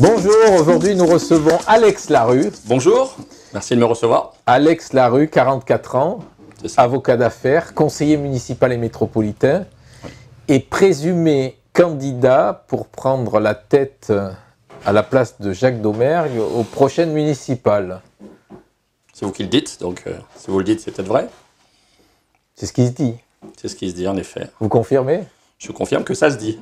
Bonjour, aujourd'hui nous recevons Alex Larue. Bonjour, merci de me recevoir. Alex Larue, 44 ans, avocat d'affaires, conseiller municipal et métropolitain, et présumé candidat pour prendre la tête à la place de Jacques Domergue aux prochaines municipales. C'est vous qui le dites, donc si vous le dites, c'est peut-être vrai. C'est ce qui se dit. C'est ce qui se dit, en effet. Vous confirmez? Je confirme que ça se dit.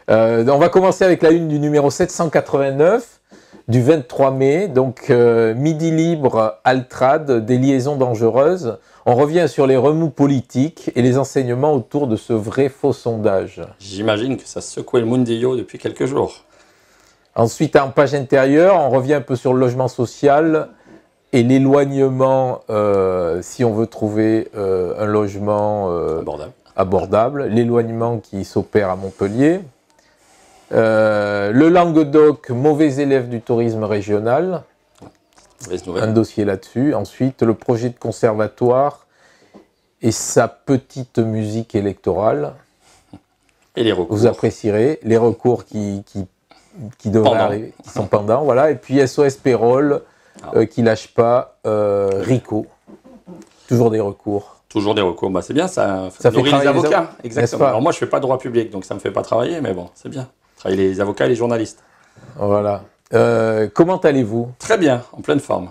On va commencer avec la une du numéro 789 du 23 mai, donc Midi Libre, Altrad, des liaisons dangereuses. On revient sur les remous politiques et les enseignements autour de ce vrai-faux sondage. J'imagine que ça secouait le Mundillo depuis quelques jours. Ensuite, en page intérieure, on revient un peu sur le logement social et l'éloignement, si on veut trouver un logement abordable, l'éloignement qui s'opère à Montpellier. Le Languedoc, mauvais élève du tourisme régional, un dossier là-dessus. Ensuite, le projet de conservatoire et sa petite musique électorale. Et les recours. Vous apprécierez les recours qui devraient arriver, qui sont pendants. Voilà. Et puis SOS Pérol, qui lâche pas, RICO. Toujours des recours. Toujours des recours, bah, c'est bien, ça nourrit les avocats. Exactement. Alors moi je ne fais pas droit public, donc ça ne me fait pas travailler, mais bon, c'est bien. Travailler les avocats et les journalistes. Voilà. Comment allez-vous? Très bien, en pleine forme.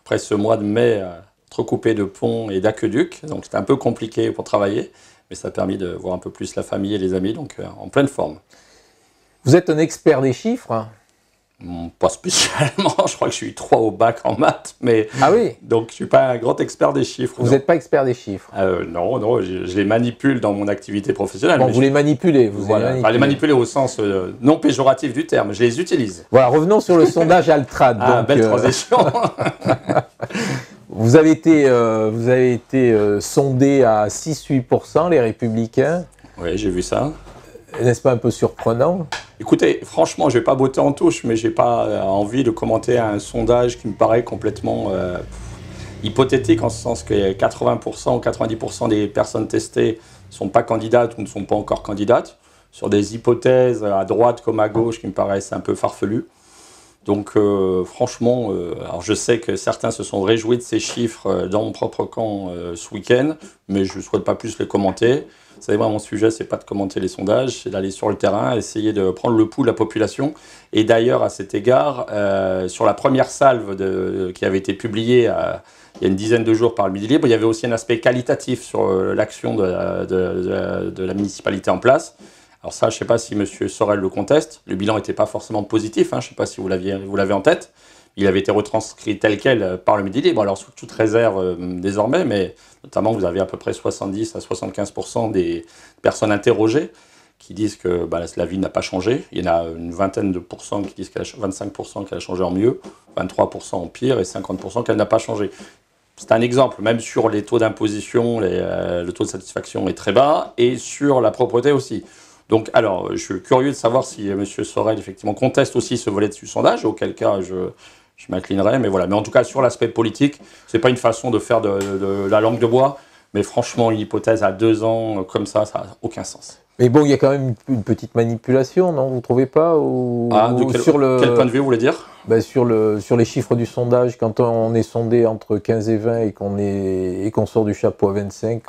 Après ce mois de mai entrecoupé de ponts et d'aqueducs, donc c'était un peu compliqué pour travailler, mais ça a permis de voir un peu plus la famille et les amis, donc en pleine forme. Vous êtes un expert des chiffres? Pas spécialement, je crois que je suis 3 au bac en maths, mais ah oui. Donc je ne suis pas un grand expert des chiffres. Vous n'êtes pas expert des chiffres? Non, je les manipule dans mon activité professionnelle. Bon, vous les manipulez, les manipulez au sens non péjoratif du terme, je les utilise. Voilà, revenons sur le sondage Altrad. Donc, belle transition. Vous avez été sondé à 6-8%, les Républicains. Oui, j'ai vu ça. N'est-ce pas un peu surprenant? Écoutez, franchement, je ne vais pas botter en touche, mais je n'ai pas envie de commenter un sondage qui me paraît complètement hypothétique, en ce sens que 80% ou 90% des personnes testées ne sont pas candidates ou ne sont pas encore candidates, sur des hypothèses à droite comme à gauche qui me paraissent un peu farfelues. Donc franchement, alors je sais que certains se sont réjouis de ces chiffres dans mon propre camp ce week-end, mais je ne souhaite pas plus les commenter. Vous savez, moi, mon sujet, c'est pas de commenter les sondages, c'est d'aller sur le terrain, essayer de prendre le pouls de la population. Et d'ailleurs, à cet égard, sur la première salve qui avait été publiée il y a une dizaine de jours par le Midi Libre, il y avait aussi un aspect qualitatif sur l'action de la municipalité en place. Alors ça, je ne sais pas si M. Sorel le conteste. Le bilan n'était pas forcément positif, hein, je ne sais pas si vous l'avez en tête. Il avait été retranscrit tel quel par le Midi Libre, alors sous toute réserve désormais, mais notamment vous avez à peu près 70 à 75% des personnes interrogées qui disent que la vie n'a pas changé. Il y en a une vingtaine de pourcents qui disent 25% qu'elle a changé en mieux, 23% en pire et 50% qu'elle n'a pas changé. C'est un exemple, même sur les taux d'imposition, le taux de satisfaction est très bas, et sur la propreté aussi. Donc, alors, je suis curieux de savoir si M. Sorel, effectivement, conteste aussi ce volet du sondage, auquel cas je m'inclinerai, mais voilà. Mais en tout cas, sur l'aspect politique, c'est pas une façon de faire de la langue de bois, mais franchement, une hypothèse à 2 ans, comme ça n'a aucun sens. Mais bon, il y a quand même une petite manipulation, non? Vous ne trouvez pas? Quel point de vue vous voulez dire? Sur les chiffres du sondage, quand on est sondé entre 15 et 20 et qu'on sort du chapeau à 25...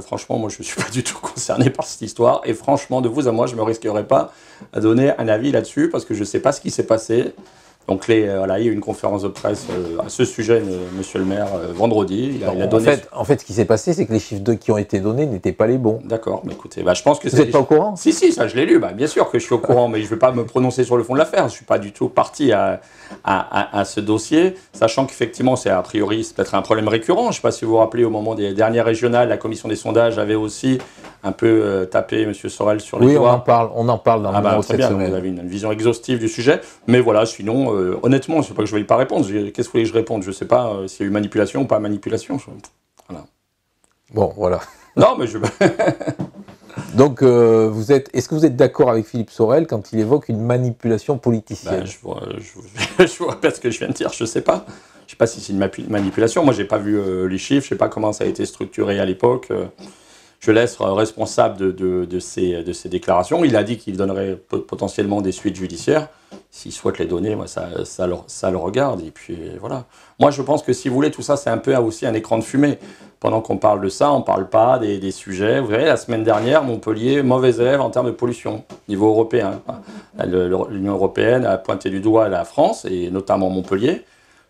franchement, moi, je ne suis pas du tout concerné par cette histoire. Et franchement, de vous à moi, je ne me risquerai pas à donner un avis là-dessus, parce que je ne sais pas ce qui s'est passé. Donc, il y a eu une conférence de presse à ce sujet, monsieur le maire, vendredi. En fait, ce qui s'est passé, c'est que les chiffres qui ont été donnés n'étaient pas les bons. D'accord, mais écoutez, je pense que vous n'êtes pas au courant? Si, ça, je l'ai lu. Bien sûr que je suis au courant, mais je ne vais pas me prononcer sur le fond de l'affaire. Je ne suis pas du tout parti à ce dossier, sachant qu'effectivement, c'est a priori, c'est peut-être un problème récurrent. Je ne sais pas si vous vous rappelez, au moment des dernières régionales, la commission des sondages avait aussi un peu tapé M. Sorel sur les doigts. Oui, on en parle dans le numéro cette semaine. Vous avez une vision exhaustive du sujet, mais voilà, sinon, honnêtement, je ne sais pas que je ne vais pas répondre. Qu'est-ce que vous voulez que je réponde? Je ne sais pas s'il y a eu manipulation ou pas manipulation. Voilà. Bon, voilà. Non, mais je... Donc, est-ce que vous êtes d'accord avec Philippe Sorel quand il évoque une manipulation politicienne? Je vous répète ce que je viens de dire, je ne sais pas. Je ne sais pas si c'est une manipulation. Moi, je n'ai pas vu les chiffres, je ne sais pas comment ça a été structuré à l'époque. je laisse responsable de ces déclarations. Il a dit qu'il donnerait potentiellement des suites judiciaires. S'il souhaite les donner, moi, ça le regarde. Et puis voilà. Moi, je pense que si vous voulez, tout ça, c'est un peu aussi un écran de fumée. Pendant qu'on parle de ça, on ne parle pas des sujets. Vous voyez, la semaine dernière, Montpellier, mauvais élève en termes de pollution, au niveau européen. L'Union européenne a pointé du doigt la France, et notamment Montpellier.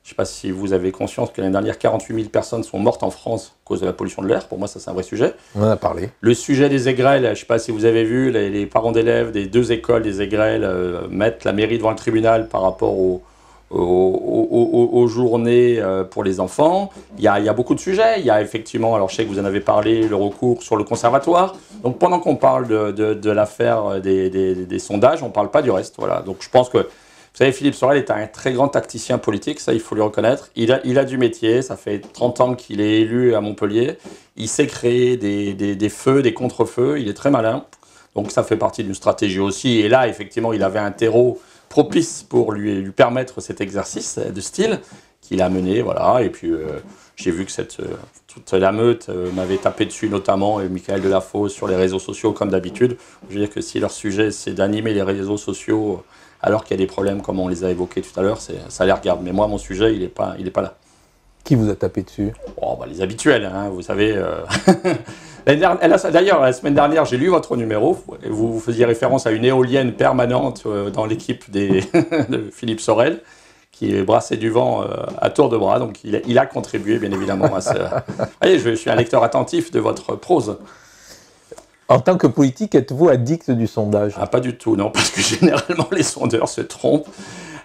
Je ne sais pas si vous avez conscience que l'année dernière, 48 000 personnes sont mortes en France à cause de la pollution de l'air. Pour moi, ça, c'est un vrai sujet. On en a parlé. Le sujet des aigrelles, je ne sais pas si vous avez vu, les parents d'élèves des 2 écoles des aigrelles mettent la mairie devant le tribunal par rapport aux journées pour les enfants. Il y a beaucoup de sujets. Il y a effectivement, alors je sais que vous en avez parlé, le recours sur le conservatoire. Donc pendant qu'on parle de l'affaire des sondages, on ne parle pas du reste. Voilà. Donc je pense que, vous savez, Philippe Sorel est un très grand tacticien politique, ça il faut lui reconnaître. Il a du métier, ça fait 30 ans qu'il est élu à Montpellier. Il sait créer des feux, des contre-feux, il est très malin. Donc ça fait partie d'une stratégie aussi. Et là, effectivement, il avait un terreau propice pour lui permettre cet exercice de style qu'il a mené. Voilà. Et puis j'ai vu que toute la meute m'avait tapé dessus, notamment et Michael Delafosse sur les réseaux sociaux, comme d'habitude. Je veux dire que si leur sujet, c'est d'animer les réseaux sociaux alors qu'il y a des problèmes, comme on les a évoqués tout à l'heure, ça les regarde. Mais moi, mon sujet, il n'est pas là. Qui vous a tapé dessus? Les habituels, hein, vous savez. D'ailleurs, la semaine dernière, j'ai lu votre numéro. Vous faisiez référence à une éolienne permanente dans l'équipe de Philippe Sorel, qui brassait du vent à tour de bras. Donc, il a contribué, bien évidemment, à ça. Vous voyez, je suis un lecteur attentif de votre prose. En tant que politique, êtes-vous addict du sondage? Ah, pas du tout, non, parce que généralement, les sondeurs se trompent.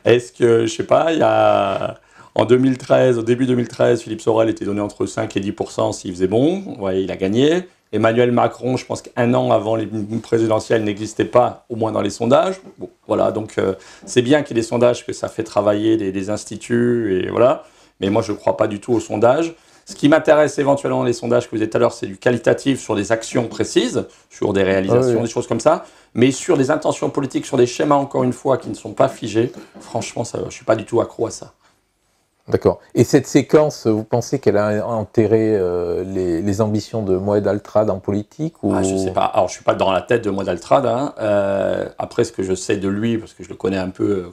Est-ce que, je sais pas, en 2013, au début 2013, Philippe Sorel était donné entre 5 et 10% s'il faisait bon. Ouais, il a gagné. Emmanuel Macron, je pense qu'1 an avant les présidentielles, n'existait pas, au moins dans les sondages. Bon, voilà, donc c'est bien qu'il y ait des sondages, que ça fait travailler des instituts, et voilà. Mais moi, je ne crois pas du tout aux sondages. Ce qui m'intéresse éventuellement dans les sondages que vous avez tout à l'heure, c'est du qualitatif sur des actions précises, sur des réalisations, des choses comme ça. Mais sur des intentions politiques, sur des schémas, encore une fois, qui ne sont pas figés, franchement, je ne suis pas du tout accro à ça. D'accord. Et cette séquence, vous pensez qu'elle a enterré les ambitions de Moed Altrad en politique ou... Je ne sais pas. Alors, je ne suis pas dans la tête de Moed Altrad. Hein. Après, ce que je sais de lui, parce que je le connais un peu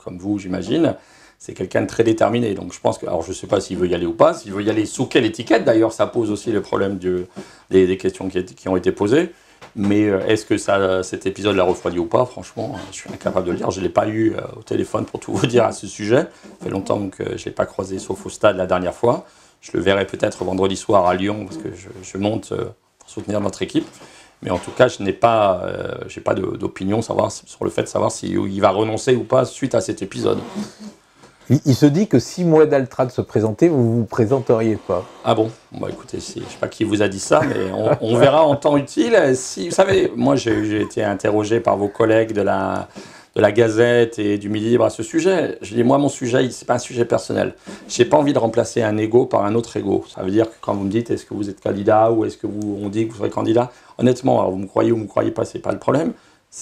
comme vous, j'imagine, c'est quelqu'un de très déterminé. Donc, je pense que... Alors, je ne sais pas s'il veut y aller ou pas. S'il veut y aller sous quelle étiquette, d'ailleurs, ça pose aussi le problème des questions qui ont été posées. Mais est-ce que cet épisode l'a refroidi ou pas? Franchement, je suis incapable de le dire. Je ne l'ai pas eu au téléphone pour tout vous dire à ce sujet. Ça fait longtemps que je ne l'ai pas croisé, sauf au stade la dernière fois. Je le verrai peut-être vendredi soir à Lyon, parce que je monte pour soutenir notre équipe. Mais en tout cas, je n'ai pas, d'opinion sur le fait de savoir s'il va renoncer ou pas suite à cet épisode. Il se dit que si Moed Altrad se présentait, vous ne vous présenteriez pas. Ah bon? Écoutez, je ne sais pas qui vous a dit ça, mais on verra en temps utile. Vous savez, moi, j'ai été interrogé par vos collègues de la Gazette et du Midi Libre à ce sujet. Je dis, moi, mon sujet, ce n'est pas un sujet personnel. Je n'ai pas envie de remplacer un ego par un autre ego. Ça veut dire que quand vous me dites, est-ce que vous êtes candidat ou est-ce qu'on dit que vous serez candidat, honnêtement, alors vous me croyez ou vous ne me croyez pas, ce n'est pas le problème.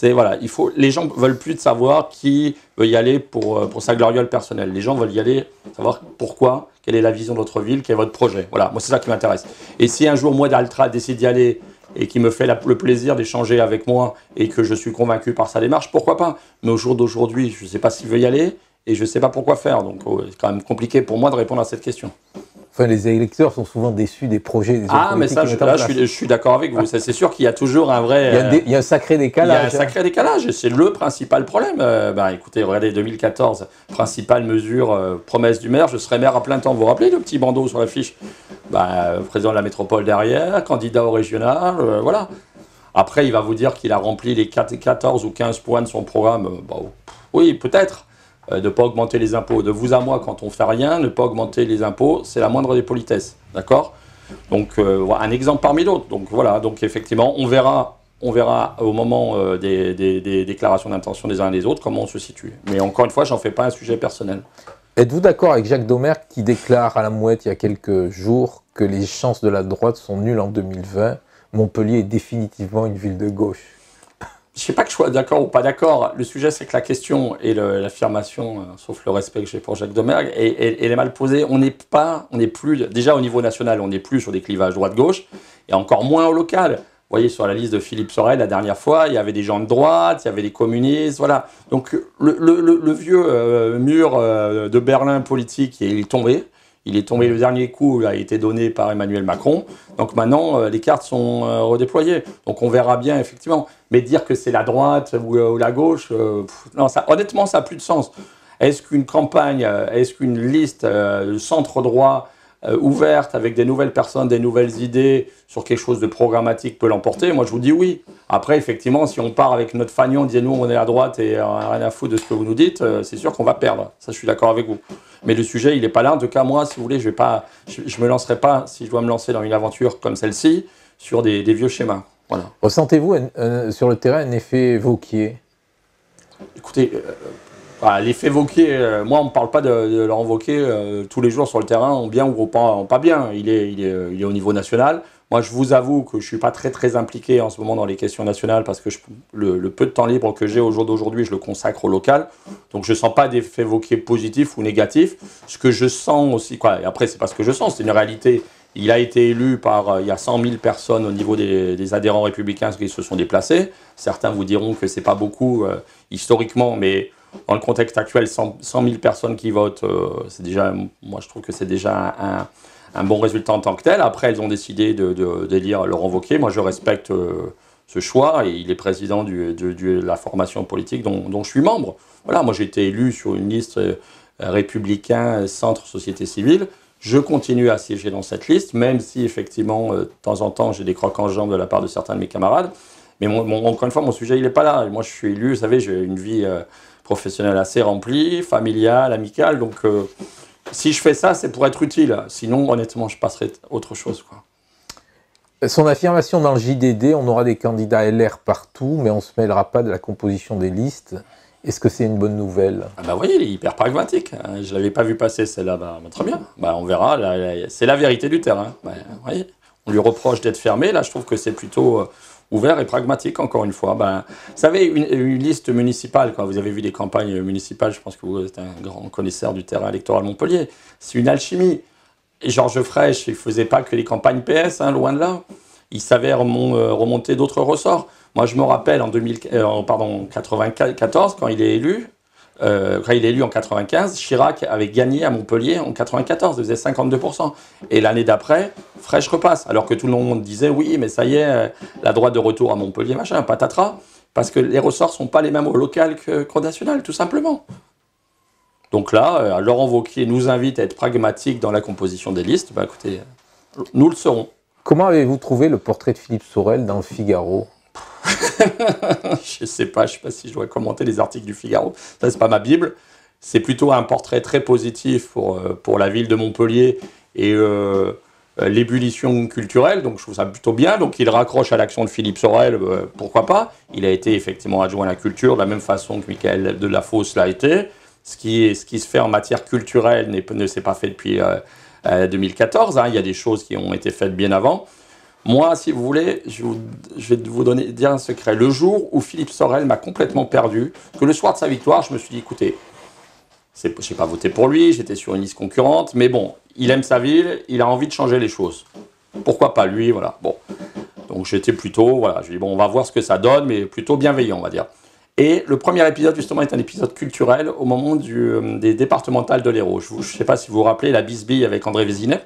Voilà, les gens veulent plus de savoir qui veut y aller pour sa gloriole personnelle. Les gens veulent y aller, savoir pourquoi, quelle est la vision de votre ville, quel est votre projet. Voilà, moi c'est ça qui m'intéresse. Et si un jour Moed Altrad décide d'y aller et qui me fait le plaisir d'échanger avec moi et que je suis convaincu par sa démarche, pourquoi pas? Mais au jour d'aujourd'hui, je ne sais pas s'il veut y aller et je ne sais pas pourquoi faire. Donc c'est quand même compliqué pour moi de répondre à cette question. Enfin, les électeurs sont souvent déçus des projets des autres politiques. Mais ça, je suis d'accord avec vous. C'est sûr qu'il y a toujours un vrai... Il y a un sacré décalage. Il y a un sacré décalage, et c'est le principal problème. Écoutez, regardez, 2014, principale mesure, promesse du maire, je serai maire à plein temps. Vous vous rappelez le petit bandeau sur l'affiche? Président de la métropole derrière, candidat au régional, voilà. Après, il va vous dire qu'il a rempli les 14 ou 15 points de son programme. Oui, peut-être. De ne pas augmenter les impôts. De vous à moi, quand on ne fait rien, ne pas augmenter les impôts, c'est la moindre des politesses. D'accord? Donc, un exemple parmi d'autres. Donc, voilà. Donc, effectivement, on verra au moment des déclarations d'intention des uns et des autres comment on se situe. Mais encore une fois, je n'en fais pas un sujet personnel. Êtes-vous d'accord avec Jacques Domergue qui déclare à la Mouette il y a quelques jours que les chances de la droite sont nulles en 2020? Montpellier est définitivement une ville de gauche. je sais pas que je sois d'accord ou pas d'accord. Le sujet, c'est que la question et l'affirmation, sauf le respect que j'ai pour Jacques Domergue, elle est mal posée. On n'est plus, déjà au niveau national, on n'est plus sur des clivages droite-gauche, et encore moins au local. Vous voyez, sur la liste de Philippe Sorel, la dernière fois, il y avait des gens de droite, il y avait des communistes, voilà. Donc le vieux mur de Berlin politique, il est tombé. Il est tombé, le dernier coup a été donné par Emmanuel Macron. Donc maintenant, les cartes sont redéployées. Donc on verra bien, effectivement. Mais dire que c'est la droite ou la gauche, non, ça, honnêtement, ça n'a plus de sens. Est-ce qu'une campagne, est-ce qu'une liste centre-droit ouverte avec des nouvelles personnes, des nouvelles idées sur quelque chose de programmatique peut l'emporter? Moi, je vous dis oui. Après, effectivement, si on part avec notre fanion, on dit nous, on est à droite et rien à foutre de ce que vous nous dites, c'est sûr qu'on va perdre. Ça, je suis d'accord avec vous. Mais le sujet, il n'est pas là. En tout cas, moi, si vous voulez, je me lancerai pas, si je dois me lancer dans une aventure comme celle-ci, sur des vieux schémas. Voilà. Ressentez-vous sur le terrain un effet Wauquiez? Écoutez, l'effet Wauquiez, moi, on ne me parle pas de Laurent Wauquiez tous les jours sur le terrain, en bien ou pas bien. Il est au niveau national. Moi, je vous avoue que je ne suis pas très impliqué en ce moment dans les questions nationales parce que le peu de temps libre que j'ai au jour d'aujourd'hui, je le consacre au local. Donc, je ne sens pas d'effet Wauquiez positif ou négatif. Ce que je sens aussi, et après, c'est pas ce que je sens, c'est une réalité. Il a été élu par, il y a 100 000 personnes au niveau des adhérents républicains qui se sont déplacés. Certains vous diront que ce n'est pas beaucoup historiquement, mais dans le contexte actuel, 100 000 personnes qui votent, c'est déjà, moi je trouve que c'est déjà un bon résultat en tant que tel. Après, elles ont décidé d'élire Laurent Wauquiez. Moi, je respecte ce choix et il est président de la formation politique dont je suis membre. Voilà, moi j'ai été élu sur une liste républicain, centre, société civile. Je continue à siéger dans cette liste, même si effectivement, de temps en temps, j'ai des crocs en jambes de la part de certains de mes camarades. Mais encore une fois, mon sujet, il n'est pas là. Moi, je suis élu, vous savez, j'ai une vie professionnelle assez remplie, familiale, amicale. Donc, si je fais ça, c'est pour être utile. Sinon, honnêtement, je passerai à autre chose, quoi. Son affirmation dans le JDD, on aura des candidats LR partout, mais on ne se mêlera pas de la composition des listes. Est-ce que c'est une bonne nouvelle? Ah bah oui, il est hyper pragmatique. Je ne l'avais pas vu passer celle-là. Très bien. On verra. C'est la vérité du terrain. Voyez, on lui reproche d'être fermé. Là, je trouve que c'est plutôt ouvert et pragmatique, encore une fois. Vous savez, une liste municipale, quand vous avez vu des campagnes municipales, je pense que vous êtes un grand connaisseur du terrain électoral Montpellier, c'est une alchimie. Et Georges Frêche, il ne faisait pas que les campagnes PS, loin de là. Il savait remonter d'autres ressorts. Moi, je me rappelle en 1994, quand il est élu, en 95, Chirac avait gagné à Montpellier en 94, il faisait 52%. Et l'année d'après, Frêche repasse. Alors que tout le monde disait, oui, mais ça y est, la droite de retour à Montpellier, machin, patatras. Parce que les ressorts ne sont pas les mêmes au local qu'au national, tout simplement. Donc là, Laurent Wauquiez nous invite à être pragmatique dans la composition des listes. Écoutez, nous le serons. Comment avez-vous trouvé le portrait de Philippe Sorel dans le Figaro? Je sais pas si je dois commenter les articles du Figaro. Ça, c'est pas ma Bible. C'est plutôt un portrait très positif pour la ville de Montpellier et l'ébullition culturelle. Donc, je trouve ça plutôt bien. Donc, il raccroche à l'action de Philippe Sorel. Pourquoi pas? Il a été effectivement adjoint à la culture de la même façon que Michael Delafosse l'a été. Ce qui se fait en matière culturelle ne s'est pas fait depuis 2014. Il y a des choses qui ont été faites bien avant. Moi, si vous voulez, je vais vous dire un secret. Le jour où Philippe Sorel m'a complètement perdu, que le soir de sa victoire, je me suis dit, écoutez, je n'ai pas voté pour lui, j'étais sur une liste concurrente, mais bon, il aime sa ville, il a envie de changer les choses. Pourquoi pas lui, voilà. Bon. Donc j'étais plutôt, voilà, je dis, bon, on va voir ce que ça donne, mais plutôt bienveillant, on va dire. Et le premier épisode, justement, est un épisode culturel au moment des départementales de l'Hérault. Je ne sais pas si vous vous rappelez la bisbille avec André Vézinet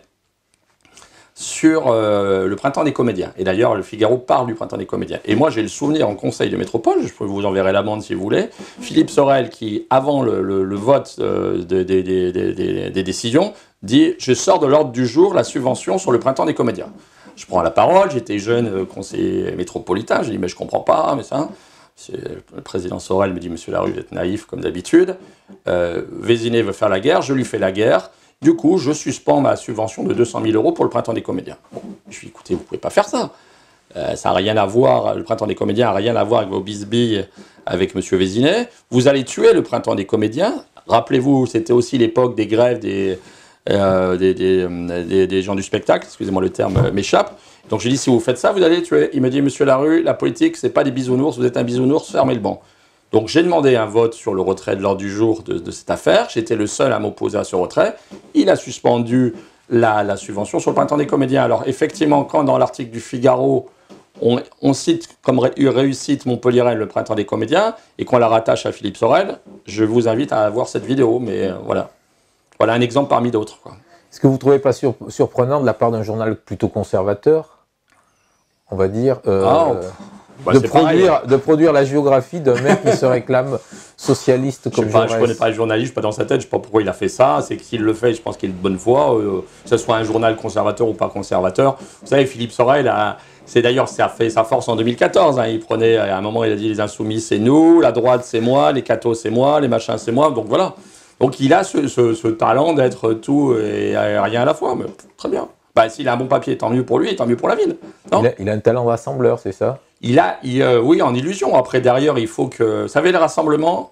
sur le Printemps des comédiens. Et d'ailleurs, le Figaro parle du Printemps des comédiens. Et moi, j'ai le souvenir en conseil de métropole, je peux vous enverrer la bande si vous voulez, Philippe Sorel qui, avant le vote des décisions, dit « Je sors de l'ordre du jour la subvention sur le Printemps des comédiens ». Je prends la parole, j'étais jeune conseiller métropolitain, je dis « Mais je comprends pas, mais ça... » Le président Sorel me dit « Monsieur Larue, vous êtes naïf comme d'habitude. Vézinet veut faire la guerre, je lui fais la guerre. Du coup, je suspends ma subvention de 200 000 € pour le Printemps des comédiens. » Bon, je lui dis « Écoutez, vous ne pouvez pas faire ça. Ça n'a rien à voir, le Printemps des comédiens n'a rien à voir avec vos bisbilles avec Monsieur Vézinet. Vous allez tuer le Printemps des comédiens. Rappelez-vous, c'était aussi l'époque des grèves des gens du spectacle, excusez-moi le terme m'échappe. Donc, j'ai dit, si vous faites ça, vous allez tuer. Il me dit, monsieur Larue, la politique, c'est pas des bisounours, vous êtes un bisounours, fermez le banc. Donc, j'ai demandé un vote sur le retrait de l'ordre du jour de cette affaire. J'étais le seul à m'opposer à ce retrait. Il a suspendu la subvention sur le printemps des comédiens. Alors, effectivement, quand dans l'article du Figaro, on cite comme réussite Montpellier le printemps des comédiens et qu'on la rattache à Philippe Sorel, je vous invite à voir cette vidéo. Mais voilà. Voilà un exemple parmi d'autres. Est-ce que vous ne trouvez pas surprenant de la part d'un journal plutôt conservateur, on va dire, de produire la géographie d'un mec qui se réclame socialiste comme Jaurès? Je ne connais pas le journaliste, je ne suis pas dans sa tête, je ne sais pas pourquoi il a fait ça. C'est que s'il le fait, je pense qu'il est de bonne foi, que ce soit un journal conservateur ou pas conservateur. Vous savez, Philippe Sorel, c'est d'ailleurs, ça a fait sa force en 2014. Hein. Il prenait, à un moment, il a dit les insoumis, c'est nous, la droite, c'est moi, les cathos, c'est moi, les machins, c'est moi. Donc voilà. Donc il a ce talent d'être tout et rien à la fois. Mais très bien. Bah, s'il a un bon papier, tant mieux pour lui et tant mieux pour la ville. Non, il a un talent rassembleur, c'est ça? Oui, en illusion. Après, derrière, il faut que... Vous savez, le rassemblement,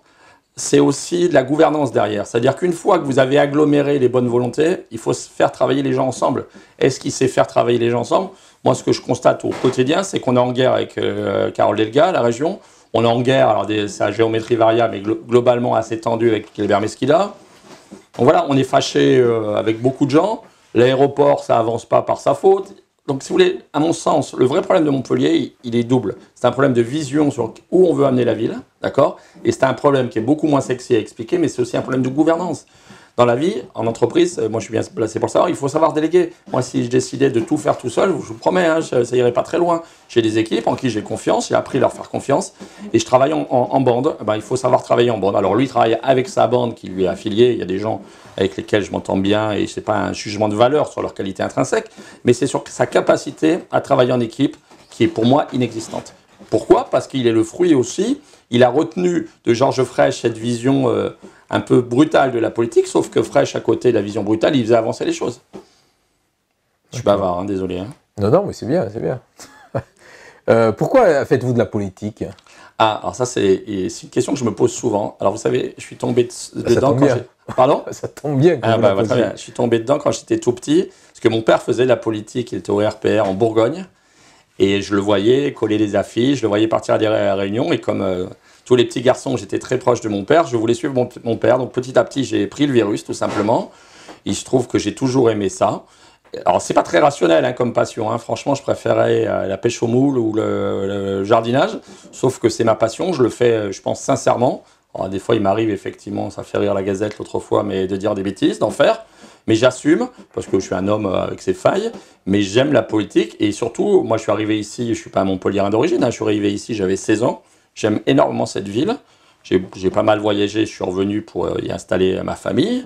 c'est aussi de la gouvernance derrière. C'est-à-dire qu'une fois que vous avez aggloméré les bonnes volontés, il faut faire travailler les gens ensemble. Est-ce qu'il sait faire travailler les gens ensemble? Moi, ce que je constate au quotidien, c'est qu'on est en guerre avec Carole Delga, la région. On est en guerre, alors c'est à géométrie variable, mais globalement assez tendu avec Clébert Mesquida. Donc voilà, on est fâché avec beaucoup de gens. L'aéroport, ça avance pas par sa faute. Donc, si vous voulez, à mon sens, le vrai problème de Montpellier, il est double. C'est un problème de vision sur où on veut amener la ville, d'accord? Et c'est un problème qui est beaucoup moins sexy à expliquer, mais c'est aussi un problème de gouvernance. Dans la vie, en entreprise, moi je suis bien placé pour le savoir, il faut savoir déléguer. Moi, si je décidais de tout faire tout seul, je vous promets, hein, ça irait pas très loin. J'ai des équipes en qui j'ai confiance, j'ai appris à leur faire confiance, et je travaille en bande. Ben, il faut savoir travailler en bande. Alors lui, il travaille avec sa bande qui lui est affiliée. Il y a des gens avec lesquels je m'entends bien, et c'est pas un jugement de valeur sur leur qualité intrinsèque, mais c'est sur sa capacité à travailler en équipe qui est pour moi inexistante. Pourquoi? Parce qu'il est le fruit aussi. Il a retenu de Georges Frêche cette vision un peu brutale de la politique, sauf que Frêche, à côté de la vision brutale, il faisait avancer les choses. Je suis bavard, hein, désolé. Hein. Non, mais c'est bien, c'est bien. Pourquoi faites-vous de la politique? Ah, alors ça, c'est une question que je me pose souvent. Alors, vous savez, je suis tombé dedans quand j'ai... Pardon? Ça tombe bien. Très bien. Je suis tombé dedans quand j'étais tout petit, parce que mon père faisait de la politique, il était au RPR en Bourgogne, et je le voyais coller des affiches, je le voyais partir à des réunions, et comme tous les petits garçons, j'étais très proche de mon père, je voulais suivre mon père, donc petit à petit, j'ai pris le virus, tout simplement. Il se trouve que j'ai toujours aimé ça. Alors, c'est pas très rationnel hein, comme passion, hein. Franchement, je préférais la pêche aux moules ou le jardinage, sauf que c'est ma passion, je le fais, je pense, sincèrement. Alors, des fois, il m'arrive effectivement, ça fait rire la Gazette l'autre fois, mais de dire des bêtises, d'en faire. Mais j'assume, parce que je suis un homme avec ses failles, mais j'aime la politique. Et surtout, moi, je suis arrivé ici, je ne suis pas un Montpellierin d'origine, hein, je suis arrivé ici, j'avais 16 ans. J'aime énormément cette ville. J'ai pas mal voyagé, je suis revenu pour y installer ma famille.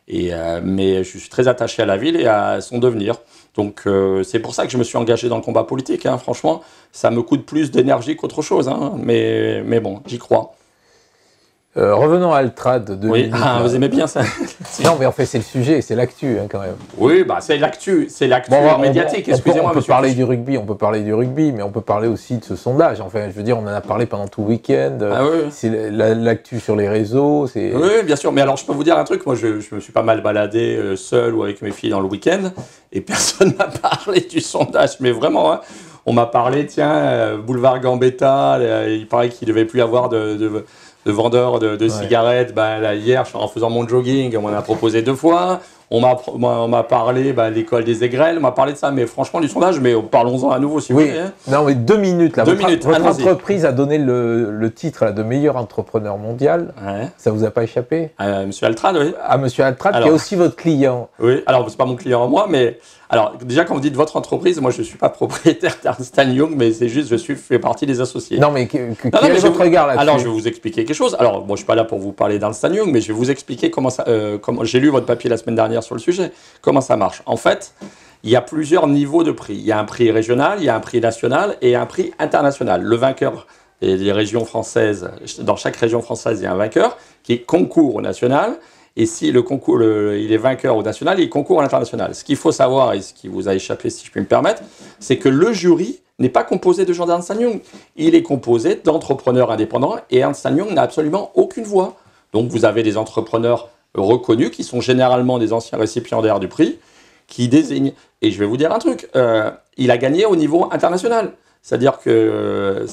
Mais je suis très attaché à la ville et à son devenir. Donc, c'est pour ça que je me suis engagé dans le combat politique. Hein. Franchement, ça me coûte plus d'énergie qu'autre chose. Hein. Mais bon, j'y crois. Revenons à Altrad. Oui, vous aimez bien ça? Non, mais en fait, c'est le sujet, c'est l'actu hein, quand même. Oui, bah, c'est l'actu médiatique. Excusez-moi, on peut parler du rugby, mais on peut parler aussi de ce sondage. Enfin, je veux dire, on en a parlé pendant tout le week-end. Oui. C'est l'actu sur les réseaux. Oui, bien sûr. Mais alors, je peux vous dire un truc. Moi, je me suis pas mal baladé seul ou avec mes filles dans le week-end, et personne m'a parlé du sondage. Mais vraiment, hein, on m'a parlé, tiens, boulevard Gambetta, il paraît qu'il devait plus y avoir de vendeurs de cigarettes. Ben, là, hier, en faisant mon jogging, on m'en a proposé 2 fois. On m'a parlé de l'école des Aigrelles, on m'a parlé de ça, mais franchement, du sondage, mais parlons-en à nouveau si vous voulez. Hein. Non, mais 2 minutes. Là. 2 minutes, votre entreprise a donné le titre là, de meilleur entrepreneur mondial. Ouais. Ça vous a pas échappé? Monsieur Altrad, oui. À Monsieur Altrad, alors, qui est aussi votre client. Oui, alors, c'est pas mon client à moi, mais... Alors, déjà, quand vous dites votre entreprise, moi, je ne suis pas propriétaire d'Ernst & Young, mais c'est juste, fais partie des associés. Non, mais quel est votre regard là-dessus? Alors, je vais vous expliquer quelque chose. Alors, moi, je ne suis pas là pour vous parler d'Ernst & Young, mais je vais vous expliquer comment ça... j'ai lu votre papier la semaine dernière sur le sujet. Comment ça marche? En fait, il y a plusieurs niveaux de prix. Il y a un prix régional, il y a un prix national et un prix international. Le vainqueur des régions françaises, dans chaque région française, il y a un vainqueur qui concourt au national. Et si le concours, il est vainqueur au national, il concourt à l'international. Ce qu'il faut savoir, et ce qui vous a échappé, si je puis me permettre, c'est que le jury n'est pas composé de gens d'Ernst & Young. Il est composé d'entrepreneurs indépendants et Ernst & Young n'a absolument aucune voix. Donc vous avez des entrepreneurs reconnus qui sont généralement des anciens récipiendaires du prix qui désignent. Et je vais vous dire un truc, il a gagné au niveau international. C'est-à-dire que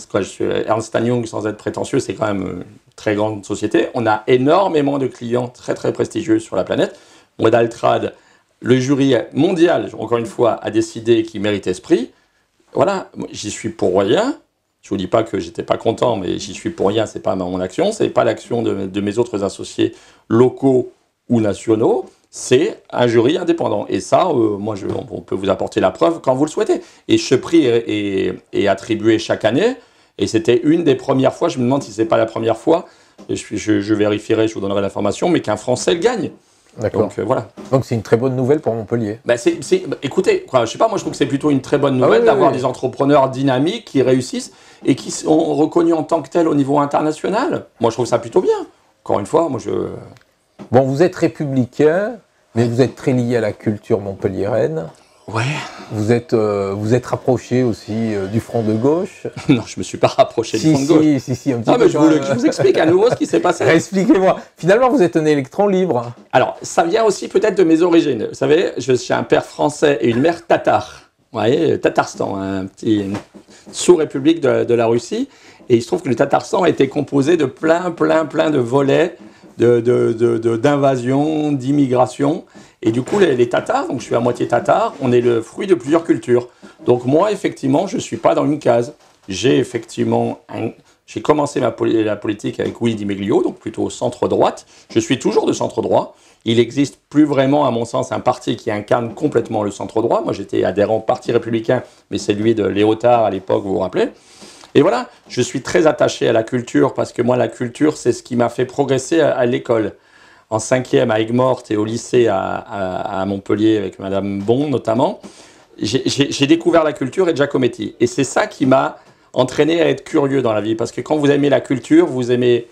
Ernst & Young, sans être prétentieux, c'est quand même une très grande société. On a énormément de clients très très prestigieux sur la planète. Moi, d'Altrad, le jury mondial, encore une fois, a décidé qu'il méritait ce prix. Voilà, j'y suis pour rien. Je ne vous dis pas que j'étais pas content, mais j'y suis pour rien, c'est pas mon action, c'est pas l'action de mes autres associés locaux ou nationaux, c'est un jury indépendant. Et ça, moi, on peut vous apporter la preuve quand vous le souhaitez. Et ce prix est attribué chaque année, et c'était une des premières fois, je me demande si c'est pas la première fois, je vérifierai, je vous donnerai l'information, mais qu'un Français le gagne. D'accord. Donc voilà. Donc c'est une très bonne nouvelle pour Montpellier. Écoutez, je sais pas, moi je trouve que c'est plutôt une très bonne nouvelle d'avoir des entrepreneurs dynamiques qui réussissent et qui sont reconnus en tant que tels au niveau international. Moi je trouve ça plutôt bien. Encore une fois, moi je... Bon, vous êtes républicain, mais vous êtes très lié à la culture montpelliéraine. Ouais. Vous êtes rapproché aussi du Front de gauche. Non, je me suis pas rapproché du Front de gauche. Si, un petit peu. Mais je vous explique à nouveau ce qui s'est passé. Expliquez-moi. Finalement, vous êtes un électron libre. Alors, ça vient aussi peut-être de mes origines. Vous savez, je suis un père français et une mère tatar. Vous voyez, Tatarstan, une sous-république de la Russie. Et il se trouve que le Tatarstan a été composé de plein de volets d'invasion, d'immigration. Et du coup, les Tatars, donc je suis à moitié tatar, on est le fruit de plusieurs cultures. Donc moi, effectivement, je ne suis pas dans une case. J'ai commencé la politique avec Willy Di Meglio, donc plutôt centre-droite. Je suis toujours de centre-droit. Il n'existe plus vraiment, à mon sens, un parti qui incarne complètement le centre-droit. Moi, j'étais adhérent au Parti républicain, mais c'est lui de Léotard à l'époque, vous vous rappelez. Et voilà, je suis très attaché à la culture, parce que moi, la culture, c'est ce qui m'a fait progresser à l'école. En 5e à Aigues-Mortes et au lycée à Montpellier, avec Madame Bon notamment, j'ai découvert la culture et Giacometti. Et c'est ça qui m'a entraîné à être curieux dans la vie. Parce que quand vous aimez la culture, vous aimez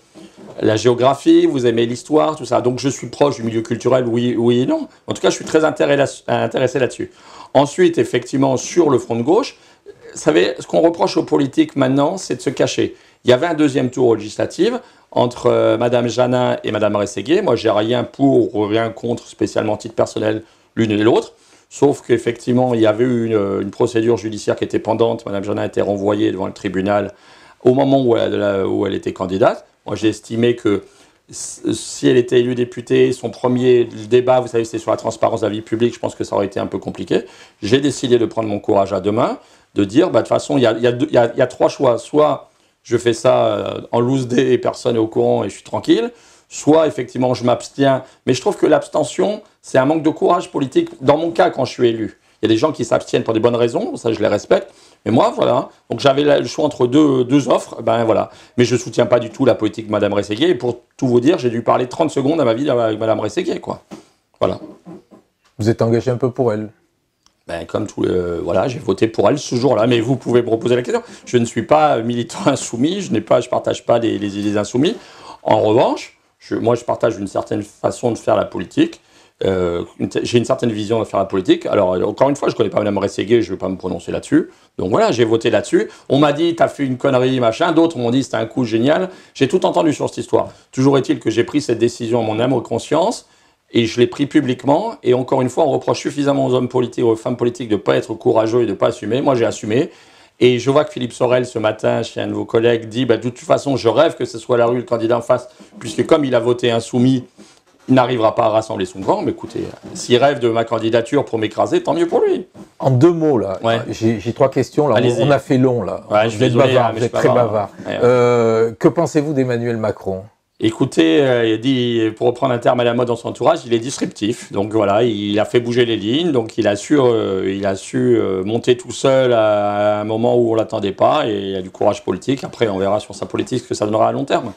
la géographie, vous aimez l'histoire, tout ça. Donc je suis proche du milieu culturel, oui et non. En tout cas, je suis très intéressé là-dessus. Ensuite, effectivement, sur le front de gauche, vous savez, ce qu'on reproche aux politiques maintenant, c'est de se cacher. Il y avait un deuxième tour aux législatives entre Madame Janin et Madame Rességuier. Moi, j'ai rien pour ou rien contre, spécialement à titre personnel, l'une et l'autre. Sauf qu'effectivement, il y avait eu une procédure judiciaire qui était pendante. Madame Janin a été renvoyée devant le tribunal au moment où elle était candidate. Moi, j'ai estimé que si elle était élue députée, son premier débat, vous savez, c'est sur la transparence de la vie publique. Je pense que ça aurait été un peu compliqué. J'ai décidé de prendre mon courage à deux mains, de dire, de toute façon, il y a trois choix. Soit je fais ça en loose day et personne n'est au courant et je suis tranquille. Soit, effectivement, je m'abstiens. Mais je trouve que l'abstention, c'est un manque de courage politique. Dans mon cas, quand je suis élu, il y a des gens qui s'abstiennent pour des bonnes raisons. Ça, je les respecte. Mais moi, voilà. Donc, j'avais le choix entre deux offres. Ben voilà. Mais je ne soutiens pas du tout la politique de Mme Rességuier. Et pour tout vous dire, j'ai dû parler 30 secondes à ma vie avec Mme Rességuier, quoi. Voilà. Vous êtes engagé un peu pour elle? Ben, comme voilà, j'ai voté pour elle ce jour-là. Mais vous pouvez me reposer la question. Je ne suis pas militant insoumis. Je partage pas les idées insoumis. En revanche, moi, je partage une certaine façon de faire la politique. J'ai une certaine vision de faire la politique. Alors, encore une fois, je ne connais pas Mme Rességuier, je ne vais pas me prononcer là-dessus. Donc voilà, j'ai voté là-dessus. On m'a dit, t'as fait une connerie, machin. D'autres m'ont dit, c'était un coup génial. J'ai tout entendu sur cette histoire. Toujours est-il que j'ai pris cette décision à mon âme et conscience. Et je l'ai pris publiquement. Et encore une fois, on reproche suffisamment aux hommes politiques, aux femmes politiques de ne pas être courageux et de ne pas assumer. Moi, j'ai assumé. Et je vois que Philippe Sorel, ce matin, chez un de vos collègues, dit de toute façon, je rêve que ce soit Larue le candidat en face, puisque comme il a voté insoumis, il n'arrivera pas à rassembler son camp. Mais écoutez, s'il rêve de ma candidature pour m'écraser, tant mieux pour lui. En deux mots, là, ouais. J'ai trois questions. Là. On a fait long, là. Ouais, vous êtes bavard, vous êtes très bavard. Ouais. Que pensez-vous d'Emmanuel Macron? Écoutez, il dit, pour reprendre un terme à la mode dans son entourage, il est disruptif. Donc voilà, il a fait bouger les lignes. Donc il a su monter tout seul à un moment où on ne l'attendait pas. Et il a du courage politique. Après, on verra sur sa politique ce que ça donnera à long terme.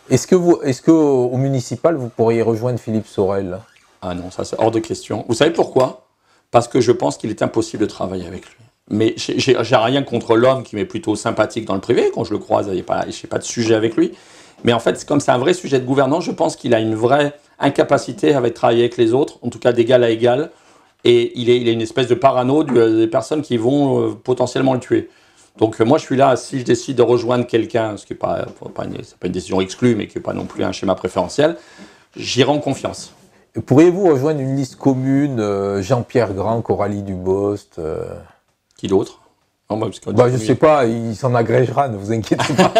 Est-ce qu'au municipal, vous pourriez rejoindre Philippe Sorel? Ah non, ça c'est hors de question. Vous savez pourquoi? Parce que je pense qu'il est impossible de travailler avec lui. Mais j'ai rien contre l'homme qui m'est plutôt sympathique dans le privé. Quand je le croise, je n'ai pas de sujet avec lui. Mais en fait, comme c'est un vrai sujet de gouvernance, je pense qu'il a une vraie incapacité à travailler avec les autres, en tout cas d'égal à égal. Et il a une espèce de parano des personnes qui vont potentiellement le tuer. Donc moi, je suis là, si je décide de rejoindre quelqu'un, ce qui n'est pas une décision exclue, mais qui n'est pas non plus un schéma préférentiel, j'irai en confiance. Pourriez-vous rejoindre une liste commune, Jean-Pierre Grand, Coralie Dubost Qui d'autre? Je sais pas, il s'en agrégera, ne vous inquiétez pas.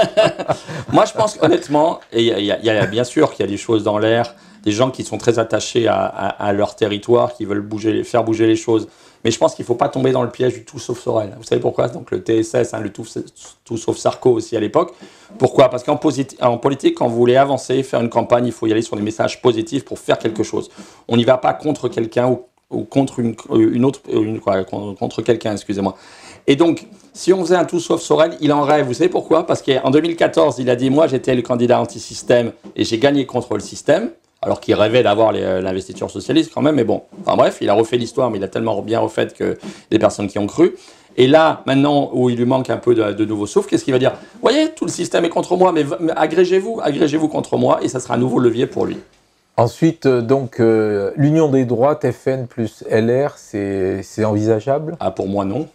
Moi, je pense honnêtement, et il y a bien sûr qu'il y a des choses dans l'air, des gens qui sont très attachés à leur territoire, qui veulent faire bouger les choses. Mais je pense qu'il ne faut pas tomber dans le piège du tout sauf Sorel. Vous savez pourquoi? Donc le TSS, le tout sauf Sarko aussi à l'époque. Pourquoi? Parce qu'en politique, quand vous voulez avancer, faire une campagne, il faut y aller sur des messages positifs pour faire quelque chose. On n'y va pas contre quelqu'un ou contre contre quelqu'un, excusez-moi. Et donc, si on faisait un tout sauf Sorel, il en rêve. Vous savez pourquoi? Parce qu'en 2014, il a dit « Moi, j'étais le candidat anti-système et j'ai gagné contre le système ». Alors qu'il rêvait d'avoir l'investiture socialiste quand même. Mais bon, enfin bref, il a refait l'histoire, mais il a tellement bien refait que des personnes qui ont cru. Et là, maintenant, où il lui manque un peu de nouveau souffle, qu'est-ce qu'il va dire? Vous voyez, tout le système est contre moi, mais agrégez-vous contre moi, et ça sera un nouveau levier pour lui. Ensuite, donc, l'union des droites, FN plus LR, c'est envisageable? Ah, pour moi, non.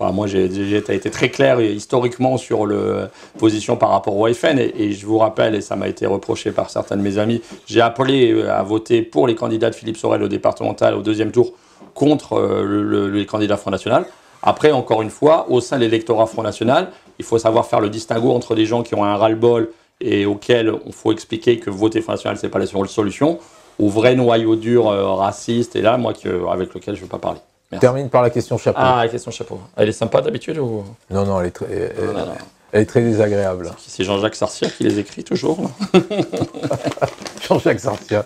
Voilà, moi, j'ai été très clair historiquement sur la position par rapport au FN, et je vous rappelle, et ça m'a été reproché par certains de mes amis, j'ai appelé à voter pour les candidats de Philippe Sorel au départemental au deuxième tour contre les candidats Front National. Après, encore une fois, au sein de l'électorat Front National, il faut savoir faire le distinguo entre des gens qui ont un ras-le-bol et auxquels il faut expliquer que voter Front National, ce n'est pas la solution, au vrai noyau dur raciste, et là, moi, avec lequel je ne veux pas parler. Merci. Termine par la question chapeau. Ah, la question chapeau. Elle est sympa d'habitude ou... Non, non, elle est très désagréable. C'est Jean-Jacques Sarcia qui les écrit toujours. Jean-Jacques Sarcia.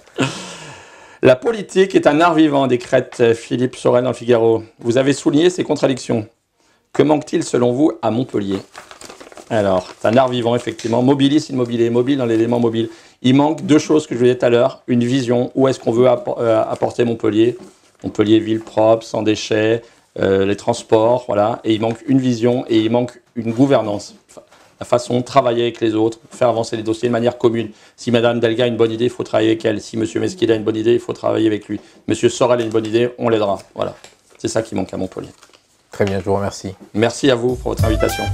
La politique est un art vivant, décrète Philippe Sorel dans le Figaro. Vous avez souligné ces contradictions. Que manque-t-il selon vous à Montpellier? Alors, c'est un art vivant, effectivement. Mobilis, immobilier, mobile dans l'élément mobile. Il manque deux choses que je vous disais tout à l'heure. Une vision, où est-ce qu'on veut apporter Montpellier? Montpellier, ville propre, sans déchets, les transports, voilà. Et il manque une vision et il manque une gouvernance. La façon de travailler avec les autres, faire avancer les dossiers de manière commune. Si Madame Delga a une bonne idée, il faut travailler avec elle. Si Monsieur Mesquida a une bonne idée, il faut travailler avec lui. Monsieur Sorel a une bonne idée, on l'aidera. Voilà. C'est ça qui manque à Montpellier. Très bien, je vous remercie. Merci à vous pour votre invitation.